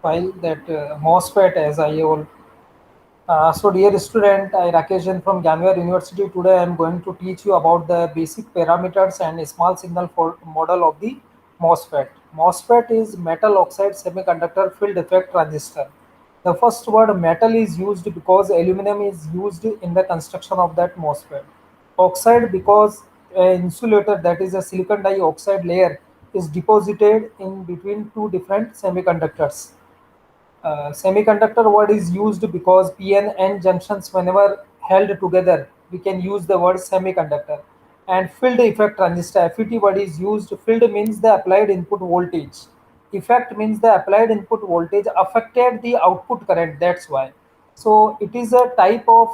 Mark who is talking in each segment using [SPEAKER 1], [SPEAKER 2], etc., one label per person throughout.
[SPEAKER 1] File that MOSFET as I all. So dear student, I Rakesh Jain from Gyanwar University. Today I am going to teach you about the basic parameters and small signal for model of the MOSFET. MOSFET is metal oxide semiconductor field effect transistor. The first word metal is used because aluminum is used in the construction of that MOSFET. Oxide because insulator, that is a silicon dioxide layer, is deposited in between two different semiconductors. Semiconductor word is used because p and n junctions, whenever held together, we can use the word semiconductor. And field effect transistor, FET word is used. Field means the applied input voltage. Effect means the applied input voltage affected the output current. That's why. So it is a type of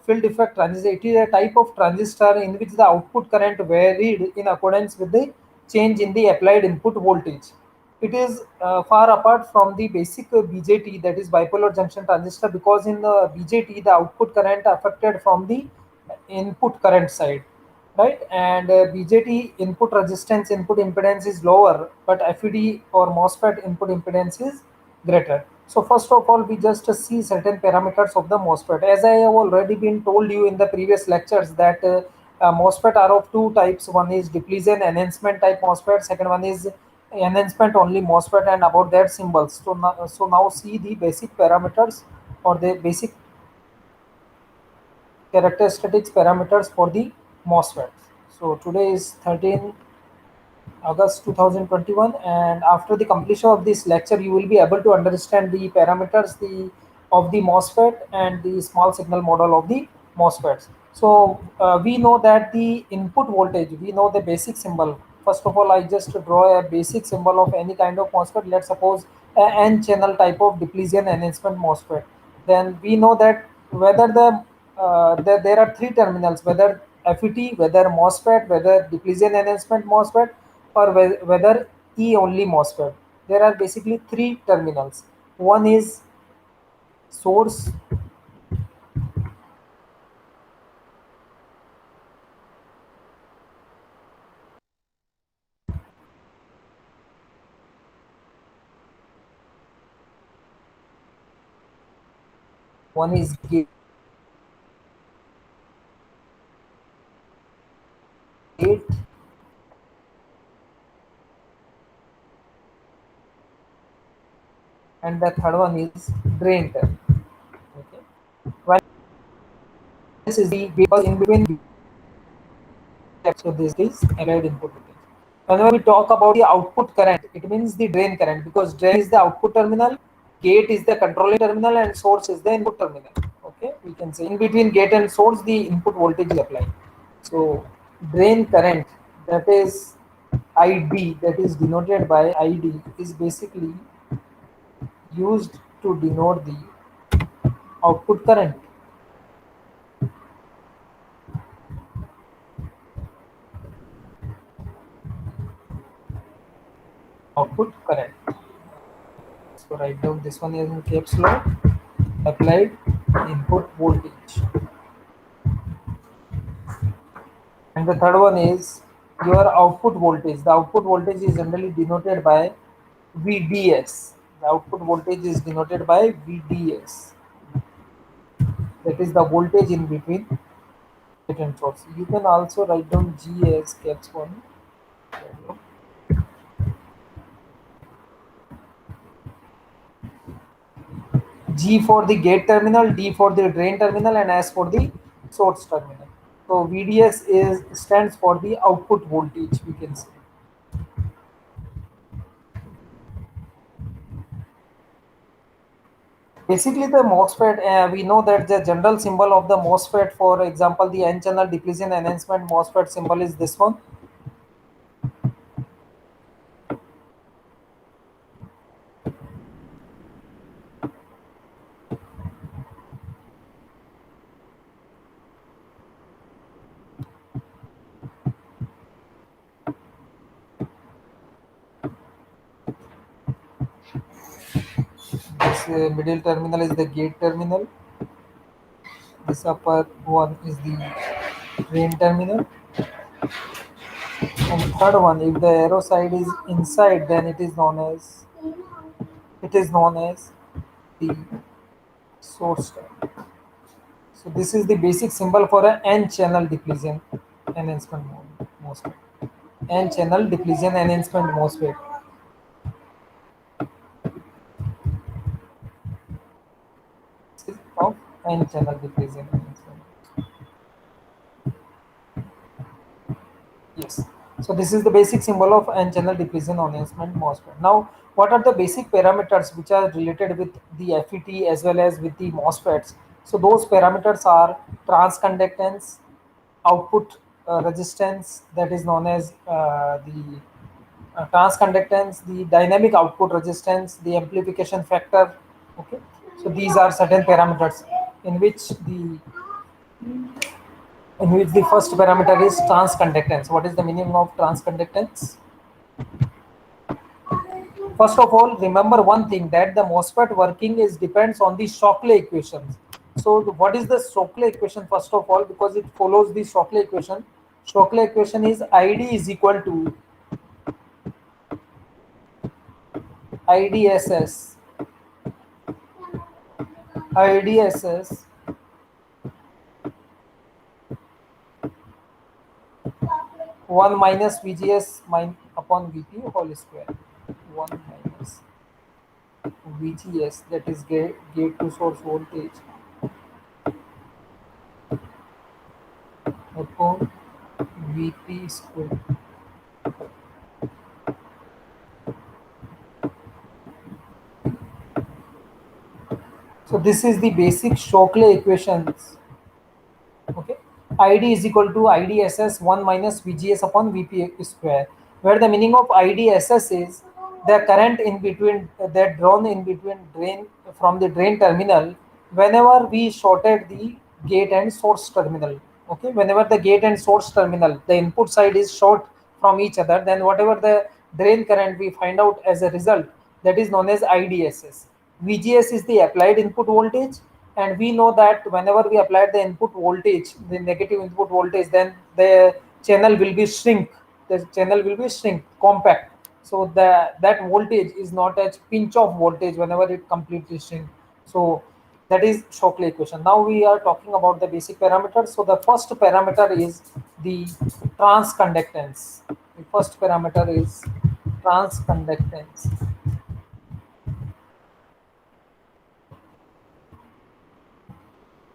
[SPEAKER 1] field effect transistor. It is a type of transistor in which the output current varied in accordance with the change in the applied input voltage. It is far apart from the basic BJT, that is bipolar junction transistor, because in the BJT the output current affected from the input current side, right? And BJT input resistance, input impedance is lower, but FET or MOSFET input impedance is greater. So first of all, we just see certain parameters of the MOSFET. As I have already been told you in the previous lectures that MOSFET are of two types. One is depletion enhancement type MOSFET. Second one is enhancement only MOSFET, and about that symbols. So now see the basic parameters or the basic characteristics parameters for the MOSFET. So today is 13 August 2021, and after the completion of this lecture, you will be able to understand the parameters of the MOSFET and the small signal model of the MOSFETs. So we know that the input voltage, we know the basic symbol. First of all, I just draw a basic symbol of any kind of MOSFET. Let's suppose a N channel type of depletion enhancement MOSFET. Then we know that whether there are three terminals, whether FET, whether MOSFET, whether depletion enhancement MOSFET, or whether E only MOSFET. There are basically three terminals. One is source, one is gate, and the third one is drain terminal. Okay. While this is the because in between, so this is applied input voltage. Whenever we talk about the output current, it means the drain current, because drain is the output terminal, gate is the controlling terminal, and source is the input terminal. Okay, we can say in between gate and source, the input voltage is applied. So drain current, that is ID, that is denoted by ID, is basically used to denote the output current. Output current. So write down this one is in caps lock. Applied input voltage. And the third one is your output voltage. The output voltage is generally denoted by VDS. The output voltage is denoted by VDS. That is the voltage in between gate and source. You can also write down G as caps one. G for the gate terminal, D for the drain terminal, and S for the source terminal. So VDS is stands for the output voltage, we can say. Basically, the MOSFET, we know that the general symbol of the MOSFET, for example, the N-channel depletion enhancement MOSFET symbol is this one. This middle terminal is the gate terminal. This upper one is the drain terminal. And third one, if the arrow side is inside, then it is known as It is known as the source term. So this is the basic symbol for a n-channel depletion enhancement MOSFET. N-channel depletion enhancement MOSFET. This is of n-channel depletion enhancement. Yes. So this is the basic symbol of n-channel depletion enhancement MOSFET. Now, what are the basic parameters which are related with the FET as well as with the MOSFETs? So those parameters are transconductance, output resistance, that is known as the transconductance, the dynamic output resistance, the amplification factor. Okay, so these are certain parameters in which the first parameter is transconductance. What is the meaning of transconductance? First of all, remember one thing, that the MOSFET working is depends on the Shockley equations. So what is the Shockley equation first of all, because it follows the Shockley equation. Shockley equation is ID is equal to IDSS IDSS 1 minus VGS upon VP whole square. 1 minus VGS, that is gate to source voltage, upon VP square. So this is the basic Shockley equations. Okay, id is equal to idss 1 minus vgs upon vp square, where the meaning of idss is the current in between that drawn in between drain from the drain terminal whenever we shorted the gate and source terminal. Okay, whenever the gate and source terminal, the input side is short from each other, then whatever the drain current we find out as a result, that is known as idss. VGS is the applied input voltage, and we know that whenever we apply the input voltage, the negative input voltage, then the channel will be shrink. The channel will be shrink, compact. So that voltage is not a pinch off voltage whenever it completely shrink. So that is Shockley equation. Now we are talking about the basic parameters. So the first parameter is the transconductance. The first parameter is transconductance.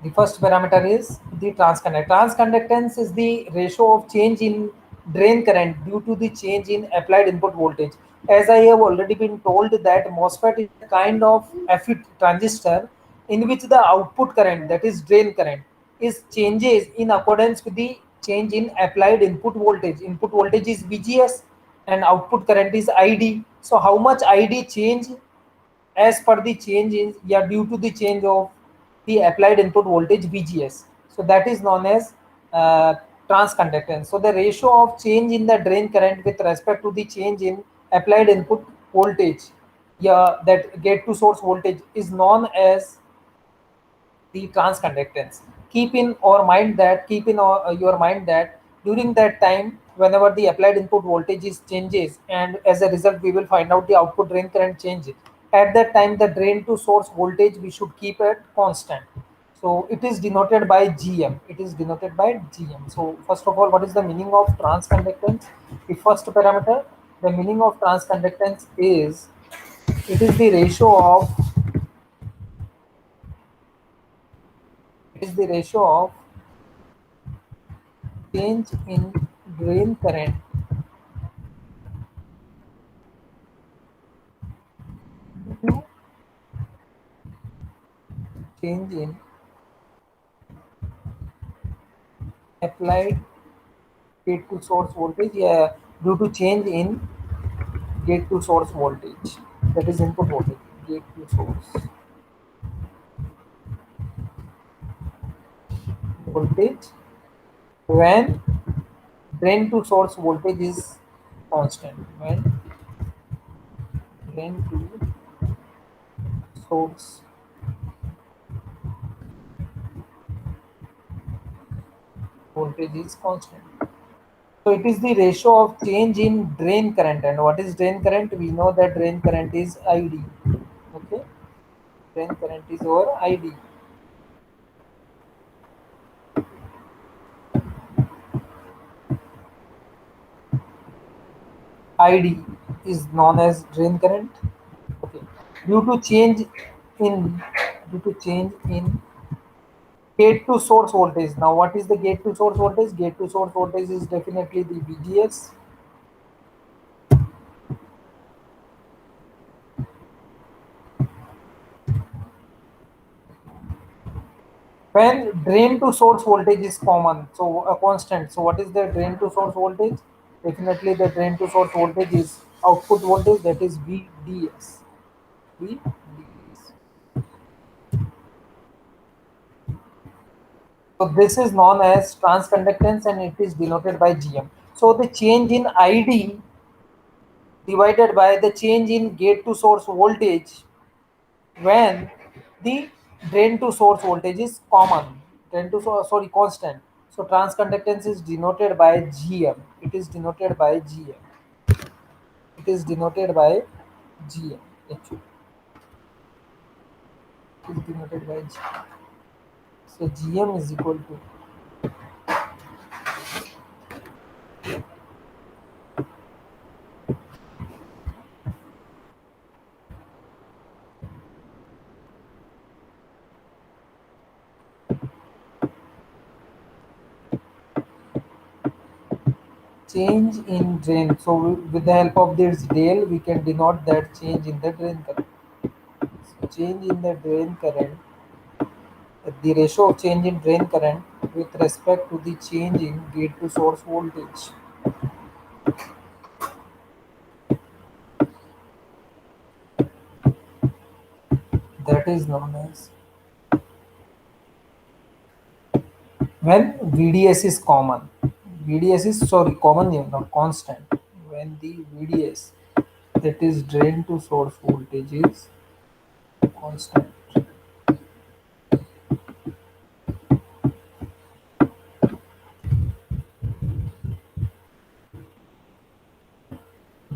[SPEAKER 1] The first parameter is the transconductance. Transconductance is the ratio of change in drain current due to the change in applied input voltage. As I have already been told that MOSFET is a kind of FET transistor in which the output current, that is drain current, is changes in accordance with the change in applied input voltage. Input voltage is VGS and output current is ID. So how much ID change as per the change in, yeah, due to the change of the applied input voltage VGS. So that is known as uh, transconductance. So the ratio of change in the drain current with respect to the change in applied input voltage, yeah, that gate to source voltage, is known as the transconductance. Keep in your mind that during that time, whenever the applied input voltage is changes, and as a result, we will find out the output drain current change. At that time, the drain to source voltage we should keep it constant. So it is denoted by GM. It is denoted by GM. So first of all, what is the meaning of transconductance? The first parameter, the meaning of transconductance is it is the ratio of it is the ratio of change in drain current to change in applied gate to source voltage, yeah, due to change in gate to source voltage, that is input voltage, gate to source voltage when drain to source voltage is constant, when drain to source voltage is constant. So it is the ratio of change in drain current. And what is drain current? We know that drain current is ID. drain current is our ID. ID is known as drain current. Okay. Due to change in due to change in gate to source voltage. Now, what is the gate to source voltage? Gate to source voltage is definitely the VGS. When drain to source voltage is common, so a constant. So, what is the drain to source voltage? Definitely, the drain to source voltage is output voltage, that is VDS. VDS. So, this is known as transconductance and it is denoted by GM. So, the change in ID divided by the change in gate to source voltage when the drain to source voltage is common, drain to source, sorry, constant. So transconductance is denoted by GM. It is denoted by GM. It is denoted by GM. Actually, it is denoted by GM. So GM is equal to change in drain. So with the help of this del, we can denote that change in the drain current. So change in the drain current, the ratio of change in drain current with respect to the change in gate to source voltage. That is known as when VDS is common. VDS is, sorry, common, not constant. When the VDS, that is drain to source voltage, is constant.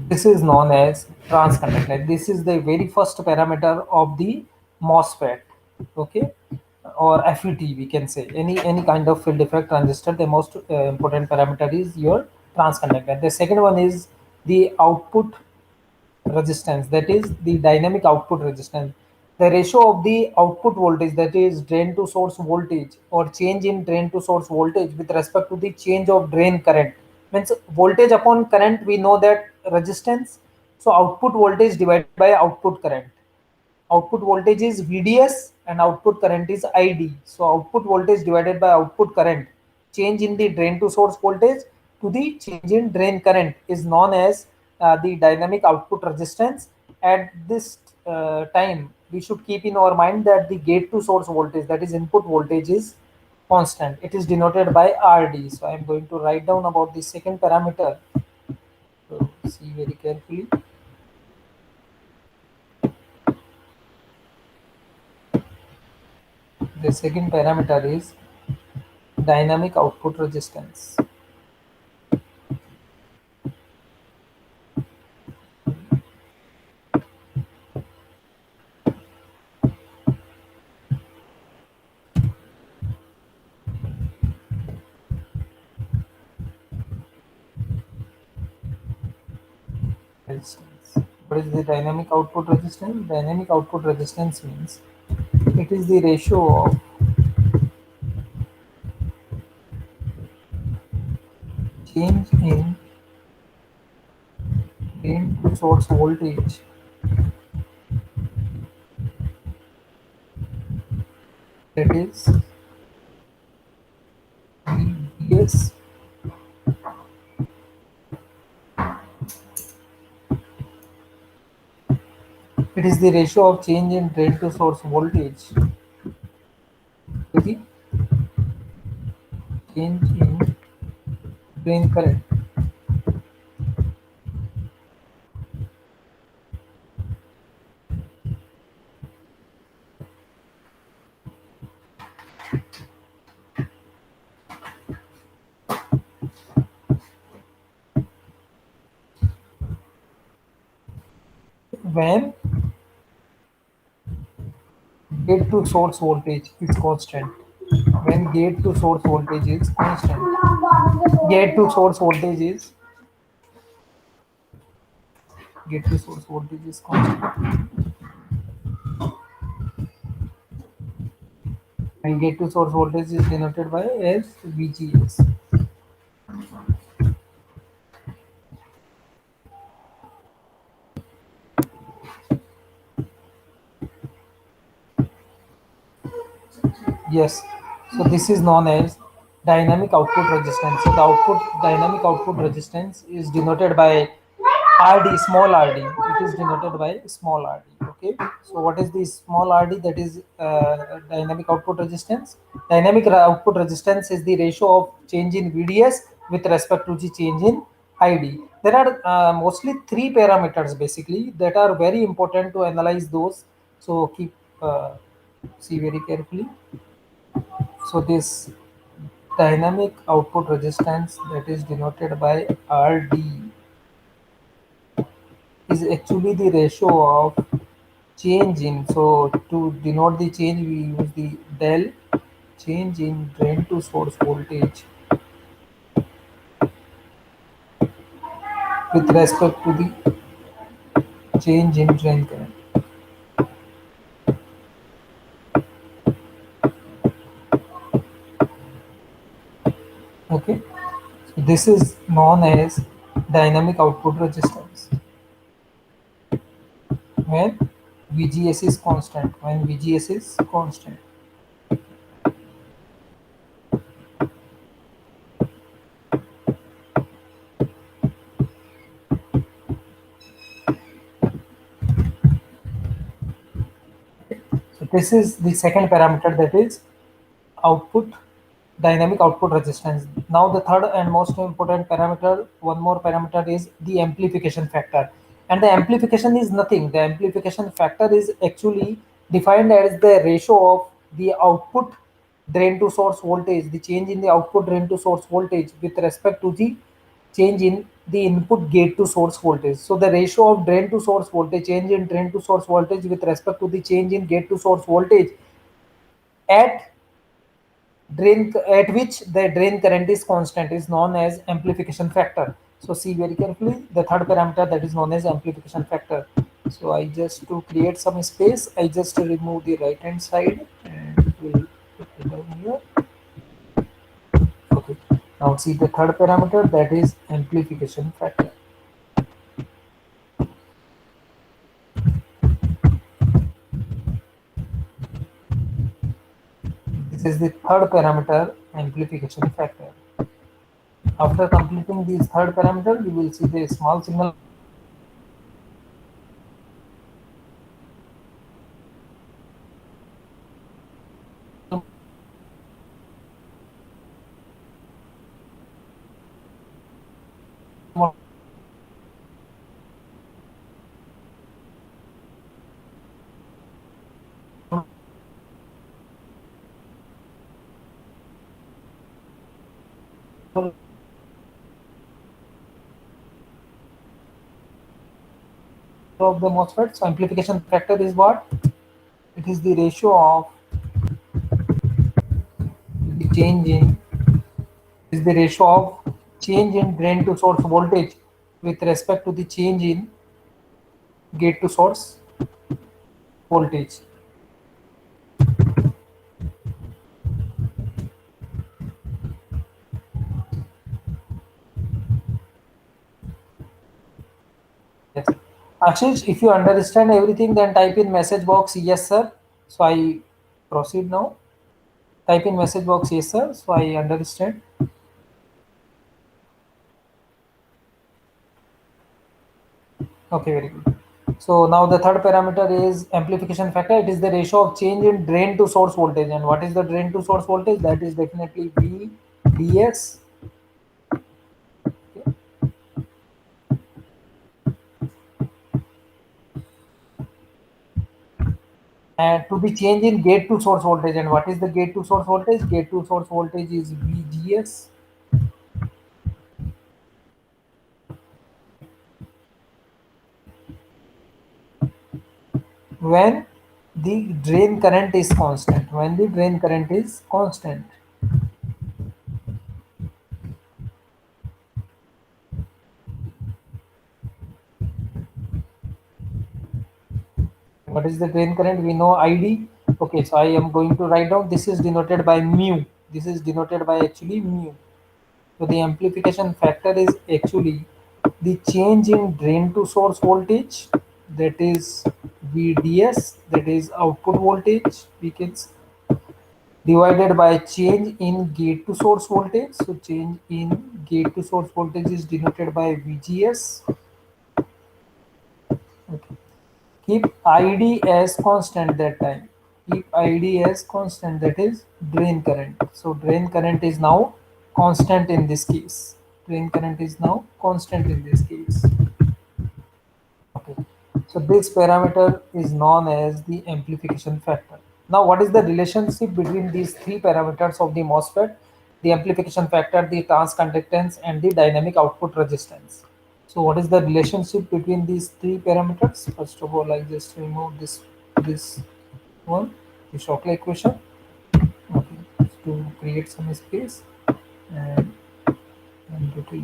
[SPEAKER 1] This is known as transconductor. This is the very first parameter of the MOSFET. Okay, or FET, we can say any kind of field effect transistor. The most important parameter is your transconductor. The second one is the output resistance, that is the dynamic output resistance, the ratio of the output voltage, that is drain to source voltage or change in drain to source voltage with respect to the change of drain current. Means voltage upon current, we know that resistance. So output voltage divided by output current. Output voltage is VDS and output current is ID. So output voltage divided by output current, change in the drain to source voltage to the change in drain current, is known as the dynamic output resistance. At this time, we should keep in our mind that the gate to source voltage, that is input voltage, is constant. It is denoted by RD. So I am going to write down about the second parameter. So see very carefully. The second parameter is dynamic output resistance. Resistance. What is the dynamic output resistance? Dynamic output resistance means it is the ratio of change in drain to source voltage, that is VDS. It is the ratio of change in drain to source voltage to the change in drain current. When Gate to source voltage is constant. When gate to source voltage is constant. Gate to source voltage is Gate to source voltage is constant. And gate to source voltage is denoted by as VGS. Yes. So this is known as dynamic output resistance. So the output dynamic output resistance is denoted by RD, small RD. It is denoted by small RD. Okay. So what is the small RD? That is dynamic output resistance. Dynamic output resistance is the ratio of change in VDS with respect to the change in ID. There are mostly three parameters basically that are very important to analyze those. So keep see very carefully. So this dynamic output resistance that is denoted by RD is actually the ratio of change in. So to denote the change, we use the del change in drain to source voltage with respect to the change in drain current. Okay, so this is known as dynamic output resistance when VGS is constant. When VGS is constant. So this is the second parameter, that is output dynamic output resistance. Now the third and most important parameter, one more parameter, is the amplification factor. And the amplification is nothing. The amplification factor is actually defined as the ratio of the output drain to source voltage, the change in the output drain to source voltage with respect to the change in the input gate to source voltage. So the ratio of drain to source voltage, change in drain to source voltage with respect to the change in gate to source voltage at at which the drain current is constant is known as amplification factor. So see very carefully the third parameter, that is known as amplification factor. So I just, to create some space, I just remove the right hand side and will put it down here. Okay. Now see the third parameter, that is amplification factor. This is the third parameter, amplification factor. After completing this third parameter, you will see the small signal of the MOSFET. So amplification factor is what? It is the ratio of the change in is the ratio of change in drain to source voltage with respect to the change in gate to source voltage. Yes. Ashish, if you understand everything, then type in message box yes sir. So I proceed now. Type in message box yes sir. So I understand. Okay, very good. So now the third parameter is amplification factor. It is the ratio of change in drain to source voltage. And what is the drain to source voltage? That is definitely VDS. Okay. And to the change in gate to source voltage. And what is the gate to source voltage? Gate to source voltage is VGS. When The drain current is constant. When the drain current is constant. What is the drain current? We know ID. Okay, so I am going to write down. This is denoted by mu. This is denoted by actually mu. So the amplification factor is actually the change in drain to source voltage, that is VDS, that is output voltage, we can divided by change in gate to source voltage. So change in gate to source voltage is denoted by VGS. Okay. Keep ID as constant that time. Keep ID as constant, that is drain current. So drain current is now constant in this case. Drain current is now constant in this case. Okay. So this parameter is known as the amplification factor. Now, what is the relationship between these three parameters of the MOSFET? The amplification factor, the transconductance, and the dynamic output resistance. So, what is the relationship between these three parameters? First of all, I just remove this one, the Shockley equation. Okay, to create some space, and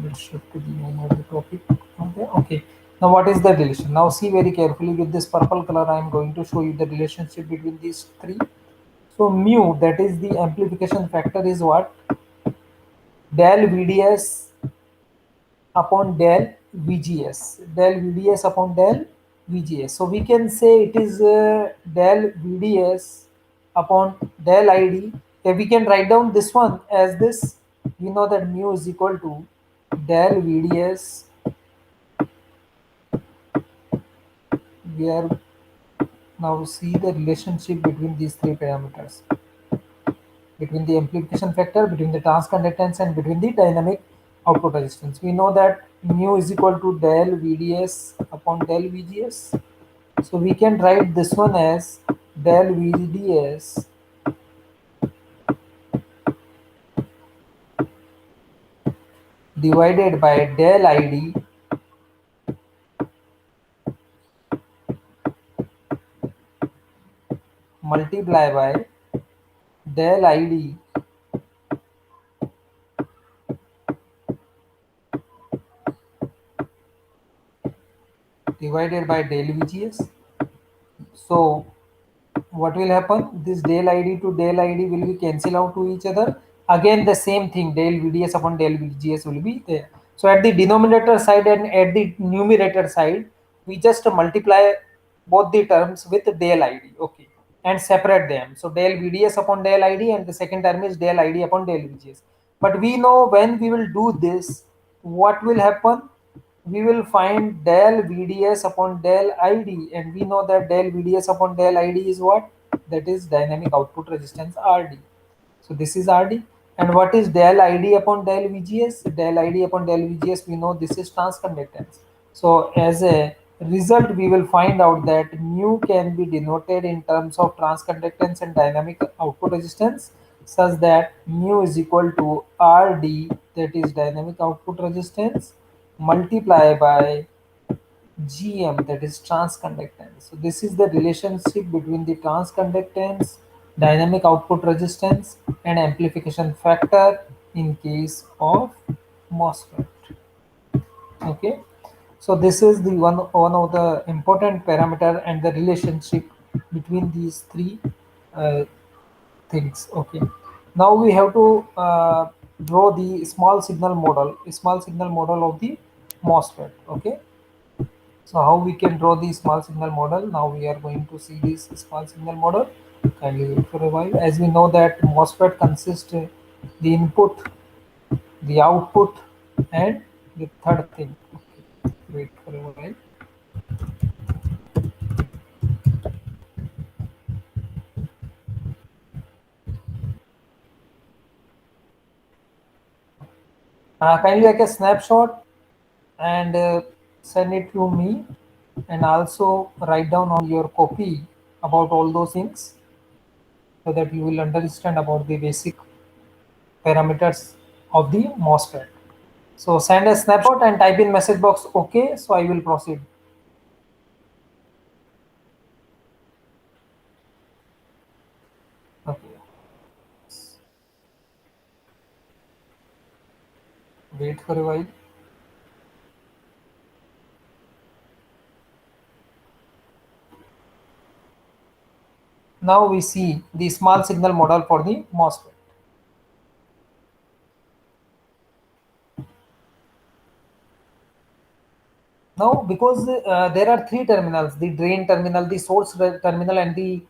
[SPEAKER 1] let's shift to the name of the topic. Okay, okay. Now, what is the relation? Now, see very carefully with this purple color. I am going to show you the relationship between these three. So, mu, that is the amplification factor, is what? Del VDS upon del VGS. Del VDS upon del VGS. So, we can say it is del VDS upon del ID. We can write down this one as this. We know that mu is equal to del VDS. We are now see the relationship between these three parameters, between the amplification factor, between the transconductance, and between the dynamic output resistance. We know that mu is equal to del VDS upon del VGS. So we can write this one as del VDS divided by del ID multiply by del ID divided by del VGS. So what will happen? This del ID to del ID will be cancel out to each other. Again the same thing, del VDS upon del VGS will be there. So at the denominator side and at the numerator side, we just multiply both the terms with del ID, okay, and separate them. So del VDS upon del ID, and the second term is del ID upon del VGS. But we know when we will do this, what will happen? We will find del VDS upon del ID, and we know that del VDS upon del ID is what? That is dynamic output resistance RD. So this is RD. And what is del ID upon del VGS? Del ID upon del VGS, we know this is transconductance. So as a result, we will find out that mu can be denoted in terms of transconductance and dynamic output resistance, such that mu is equal to RD, that is dynamic output resistance, multiply by GM, that is transconductance. So this is the relationship between the transconductance, dynamic output resistance, and amplification factor in case of MOSFET. Okay, so this is the one of the important parameter and the relationship between these three uh, things. Okay, now we have to draw the small signal model of the MOSFET. Okay, so how we can draw the small signal model? Now we are going to see this small signal model. Kindly wait for a while. As we know that MOSFET consists the input, the output, and the third thing. Okay. Wait for a while. Kindly take a snapshot and send it to me, and also write down on your copy about all those things, so that you will understand about the basic parameters of the MOSFET. So send a snapshot and type in message box OK. So I will proceed. Wait for a while. Now we see the small signal model for the MOSFET. Now, because there are three terminals, the drain terminal, the terminal, and the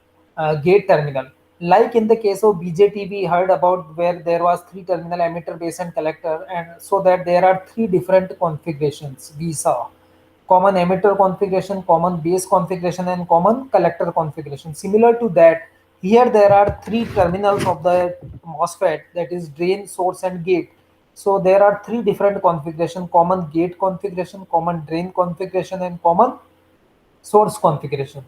[SPEAKER 1] gate terminal. Like in the case of BJT, we heard about where there was three terminal emitter, base, and collector, and so that there are three different configurations we saw: common emitter configuration, common base configuration, and common collector configuration. Similar to that, here there are three terminals of the MOSFET, that is drain, source, and gate. So there are three different configuration: common gate configuration, common drain configuration, and common source configuration.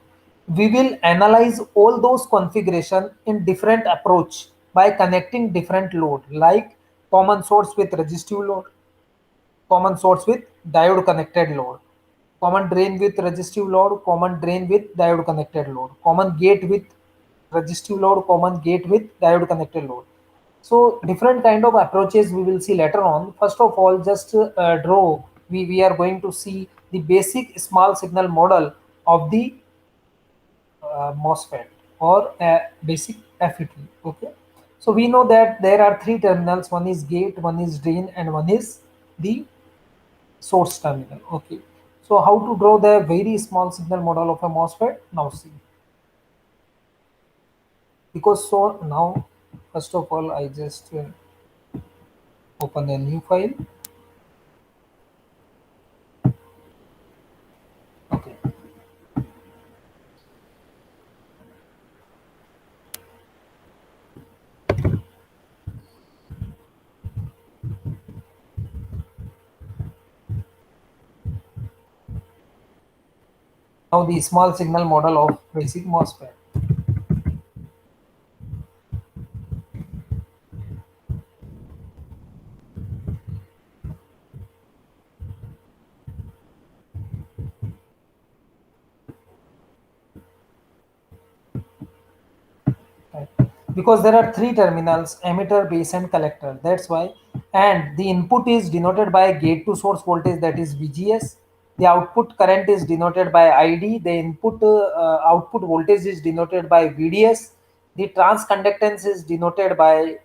[SPEAKER 1] We will analyze all those configuration in different approach by connecting different load, like common source with resistive load, common source with diode connected load, common drain with resistive load, common drain with diode connected load, common gate with resistive load, common gate with diode connected load. So different kind of approaches we will see later on. First of all, just draw. We are going to see the basic small signal model of the MOSFET or basic FET. Okay. So we know that there are three terminals. One is gate, one is drain, and one is the source terminal. Okay. So how to draw the very small signal model of a MOSFET? Now see. Because so now, first of all, I just open a new file. Okay. Now the small signal model of basic MOSFET. Right. Because there are three terminals: emitter, base, and collector. That's why. And the input is denoted by gate to source voltage, that is VGS. The output current is denoted by ID. The input output voltage is denoted by VDS. The transconductance is denoted by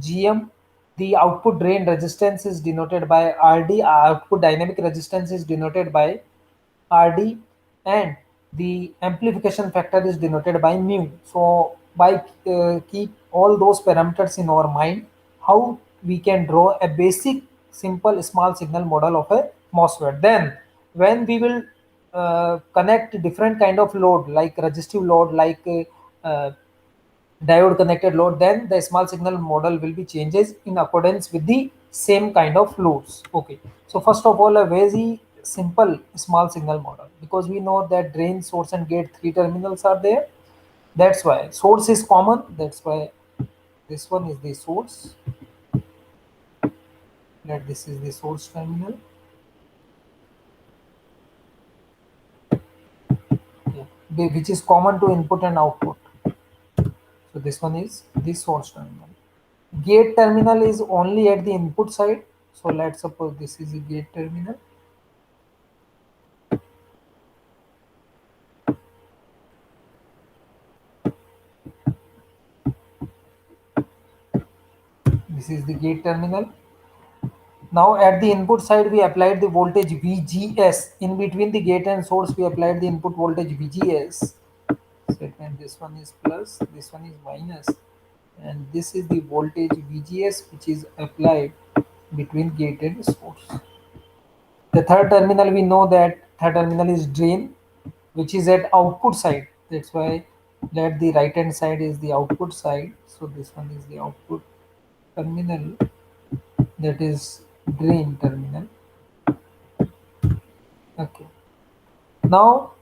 [SPEAKER 1] GM. The output drain resistance is denoted by RD. Output dynamic resistance is denoted by RD, and the amplification factor is denoted by mu. So by keep all those parameters in our mind, how we can draw a basic simple small signal model of a MOSFET. Then when we will connect different kind of load, like resistive load, like diode connected load, then the small signal model will be changes in accordance with the same kind of loads. Okay, so first of all, a very simple small signal model, because we know that drain, source, and gate three terminals are there. That's why source is common. That's why this one is the source, that this is the source terminal. Okay, which is common to input and output. So this one is the source terminal. Gate terminal is only at the input side. So let's suppose this is a gate terminal. This is the gate terminal. Now at the input side, we applied the voltage VGS. In between the gate and source, we applied the input voltage VGS. So and this one is plus, this one is minus, and this is the voltage VGS which is applied between gate and source. The third terminal, we know that third terminal is drain, which is at output side. That's why that the right hand side is the output side. So this one is the output terminal, that is drain terminal. Okay. Now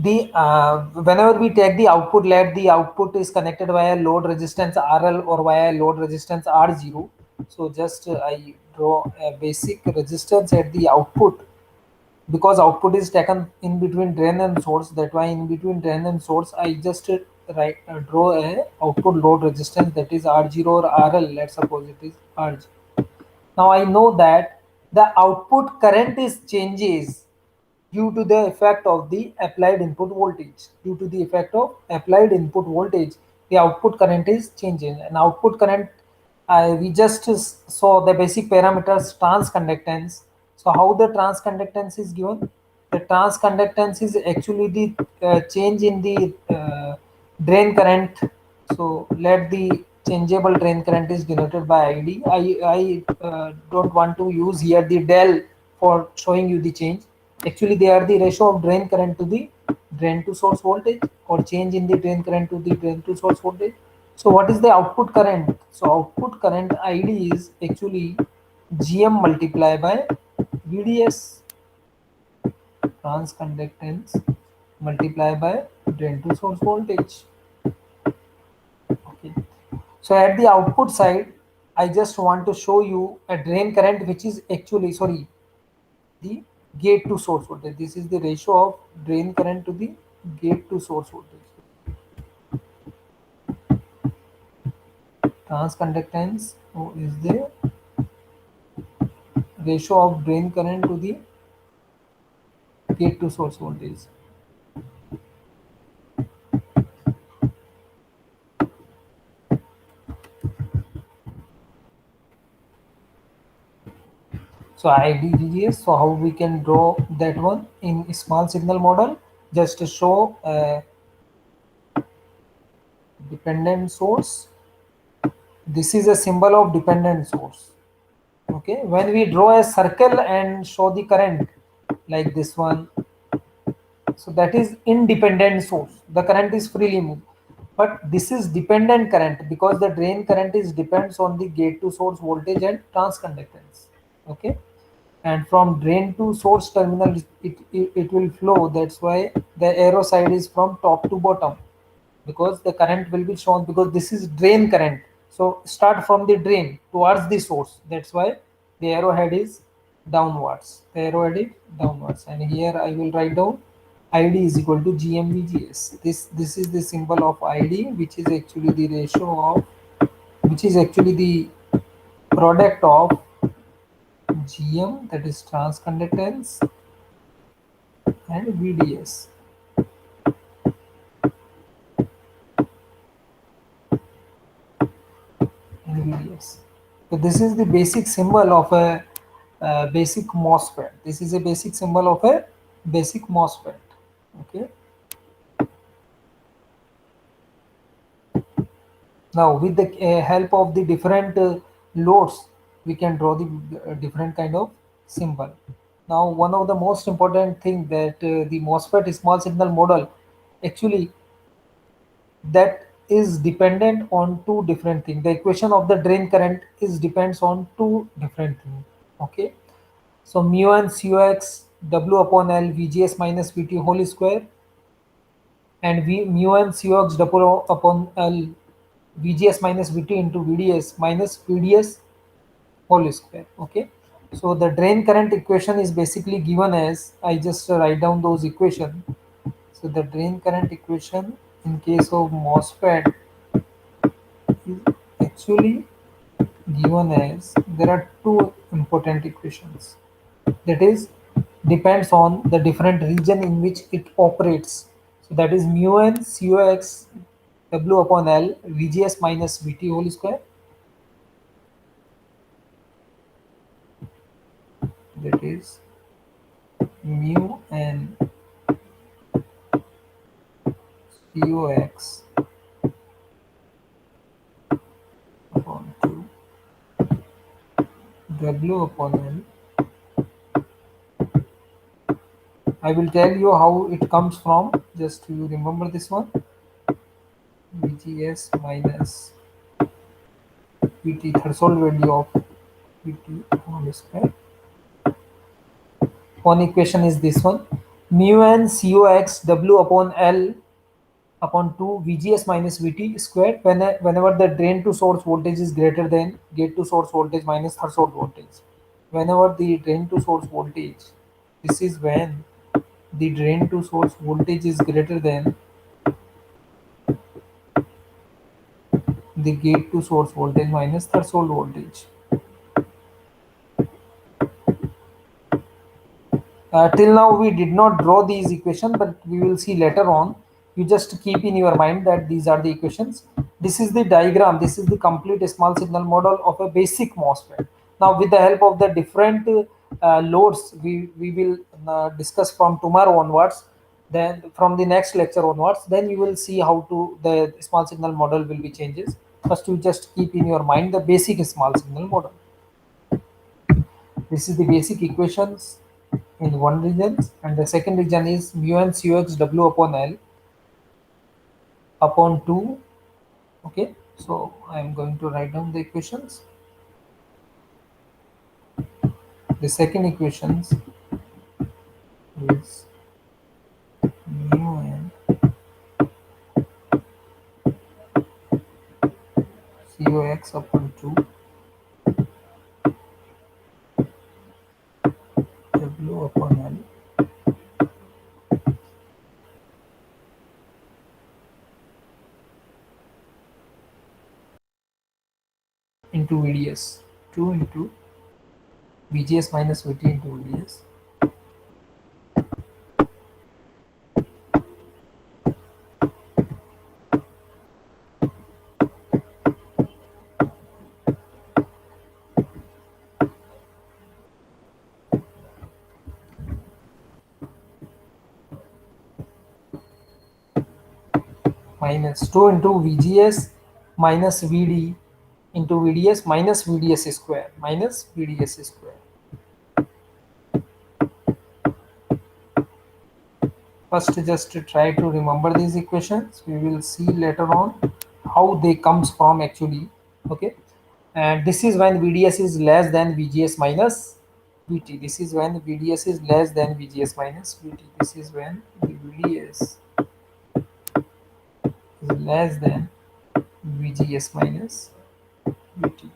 [SPEAKER 1] the whenever we take the output, let the output is connected via load resistance RL or via load resistance R0. So just I draw a basic resistance at the output, because output is taken in between drain and source. That why in between drain and source, I just draw a output load resistance, that is R0 or RL. Let's suppose it is RG. Now I know that the output current is changes due to the effect of the applied input voltage. Due to the effect of applied input voltage, the output current is changing. And output current, we just saw the basic parameters transconductance. So how the transconductance is given? The transconductance is actually the change in the drain current. So let the changeable drain current is denoted by ID. I don't want to use here the del for showing you the change. Actually, they are the ratio of drain current to the drain to source voltage, or change in the drain current to the drain to source voltage. So what is the output current? So output current ID is actually GM multiplied by VDS, transconductance multiplied by drain to source voltage. Okay. So at the output side, I just want to show you a drain current which is actually, sorry, the gate to source voltage. This is the ratio of drain current to the gate to source voltage. Transconductance is the ratio of drain current to the gate to source voltage. So IDVGS, so how we can draw that one in small signal model, just to show a dependent source. This is a symbol of dependent source. Okay, when we draw a circle and show the current like this one, so that is independent source, the current is freely moved. But this is dependent current because the drain current is depends on the gate to source voltage and transconductance. Okay, and from drain to source terminal it will flow. That's why the arrow side is from top to bottom, because the current will be shown, because this is drain current. So start from the drain towards the source. That's why the arrowhead is downwards. The arrowhead is downwards. And here I will write down ID is equal to GMVGS. This is the symbol of ID, which is actually the ratio of, which is actually the product of GM, that is transconductance, and VDS. NVDS. So this is the basic symbol of a basic MOSFET. This is a basic symbol of a basic MOSFET. Okay. Now with the help of the different loads, we can draw the different kind of symbol. Now one of the most important thing that the MOSFET small signal model actually, that is dependent on two different things. The equation of the drain current is depends on two different things. Okay. So mu and COX W upon L VGS minus VT whole square, and V mu and COX W upon L VGS minus VT into VDS minus VDS whole square. Okay. So the drain current equation is basically given as, I just write down those equation. So the drain current equation in case of MOSFET is actually given as, there are two important equations, that is depends on the different region in which it operates. So that is mu n COX W upon L VGS minus VT whole square, that is mu n COX upon 2 W upon L. I will tell you how it comes from, just you remember this one, VGS minus VT, threshold value of VT whole square. One equation is this one, mu n COX W upon L upon 2 VGS minus VT squared, whenever the drain to source voltage is greater than gate to source voltage minus threshold voltage. Whenever the drain to source voltage, this is when the drain to source voltage is greater than the gate to source voltage minus threshold voltage. Till now we did not draw these equations, but we will see later on. You just keep in your mind that these are the equations. This is the diagram, this is the complete small signal model of a basic MOSFET. Now with the help of the different loads, we will discuss from tomorrow onwards, then from the next lecture onwards, then you will see how to the small signal model will be changes. First you just keep in your mind the basic small signal model. This is the basic equations in one region, and the second region is mu n COX W upon L upon 2. Okay, so I am going to write down the equations. The second equations is mu n COX upon 2 W upon L into VDS, 2 into VGS minus VT into VDS minus 2 into VGS minus VD into VDS minus VDS square minus VDS square. First just try to remember these equations. We will see later on how they comes from actually. Okay, and this is when VDS is less than VGS minus VT. This is when VDS is less than VGS minus VT. This is when the VDS is less than VGS minus VT.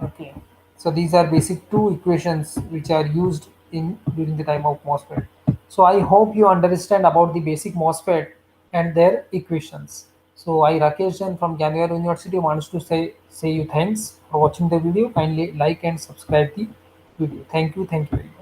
[SPEAKER 1] Okay, so these are basic two equations which are used in during the time of MOSFET. So I hope you understand about the basic MOSFET and their equations. So I Rakesh Jain from Ganyar University wants to say you thanks for watching the video. Kindly like and subscribe the video. Thank you very much.